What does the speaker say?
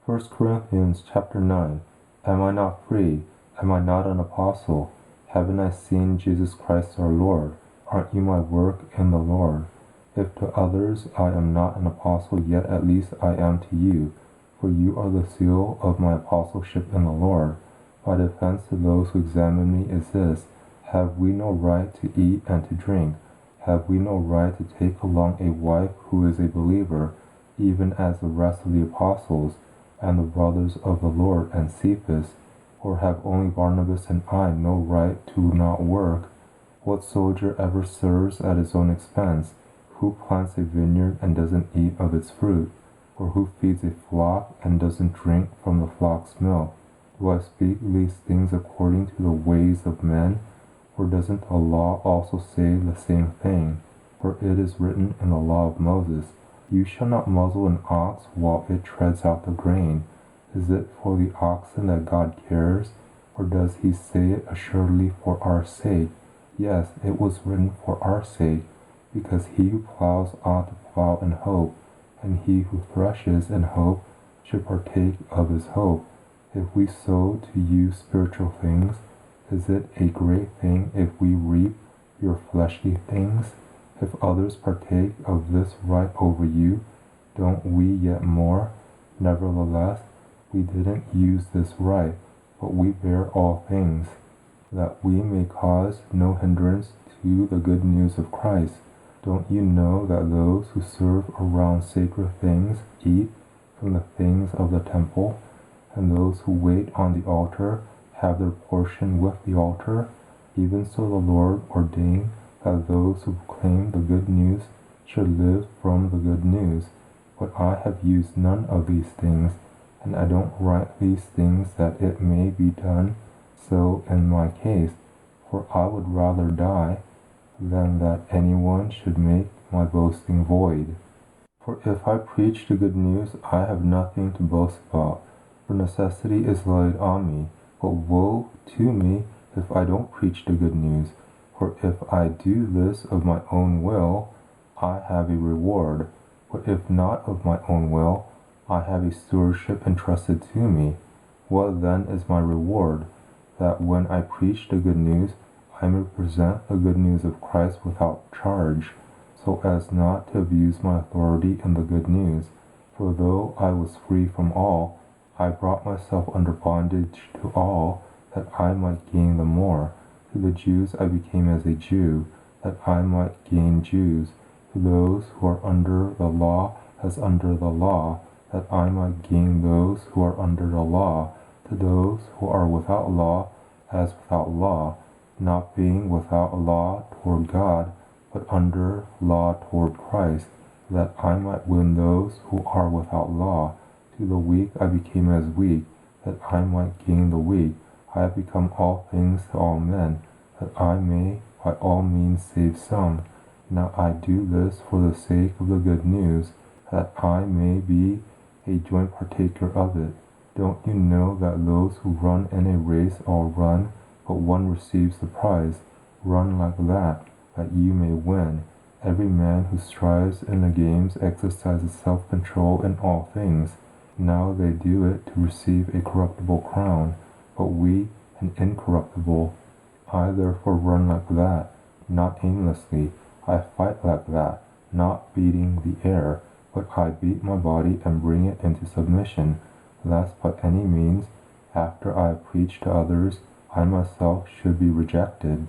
1 Corinthians chapter 9. Am I not free? Am I not an apostle? Haven't I seen Jesus Christ our Lord? Aren't you my work in the Lord? If to others I am not an apostle, yet at least I am to you, for you are the seal of my apostleship in the Lord. My defense to those who examine me is this: have we no right to eat and to drink? Have we no right to take along a wife who is a believer, even as the rest of the apostles, and the brothers of the Lord and Cephas? Or have only Barnabas and I no right to not work? What soldier ever serves at his own expense? Who plants a vineyard and doesn't eat of its fruit? Or who feeds a flock and doesn't drink from the flock's milk? Do I speak these things according to the ways of men? Or doesn't the law also say the same thing? For it is written in the law of Moses, you shall not muzzle an ox while it treads out the grain. Is it for the oxen that God cares? Or does he say it assuredly for our sake? Yes, it was written for our sake, because he who plows ought to plow in hope, and he who threshes in hope should partake of his hope. If we sow to you spiritual things, is it a great thing if we reap your fleshly things? If others partake of this right over you, don't we yet more? Nevertheless, we didn't use this right, but we bear all things, that we may cause no hindrance to the good news of Christ. Don't you know that those who serve around sacred things eat from the things of the temple, and those who wait on the altar have their portion with the altar? Even so the Lord ordained that those who proclaim the good news should live from the good news. But I have used none of these things, and I don't write these things that it may be done so in my case, for I would rather die than that anyone should make my boasting void. For if I preach the good news, I have nothing to boast about, for necessity is laid on me. But woe to me if I don't preach the good news, for if I do this of my own will, I have a reward, but if not of my own will, I have a stewardship entrusted to me. What then is my reward? That when I preach the good news, I may present the good news of Christ without charge, so as not to abuse my authority in the good news. For though I was free from all, I brought myself under bondage to all, that I might gain the more. To the Jews I became as a Jew, that I might gain Jews. To those who are under the law as under the law, that I might gain those who are under the law. To those who are without law as without law, not being without law toward God, but under law toward Christ, that I might win those who are without law. To the weak I became as weak, that I might gain the weak. I have become all things to all men, that I may by all means save some. Now I do this for the sake of the good news, that I may be a joint partaker of it. Don't you know that those who run in a race all run, but one receives the prize? Run like that you may win. Every man who strives in the games exercises self-control in all things. Now they do it to receive a corruptible crown, but we an incorruptible. I therefore run like that, not aimlessly. I fight like that, not beating the air, but I beat my body and bring it into submission, lest by any means, after I have preached to others, I myself should be rejected.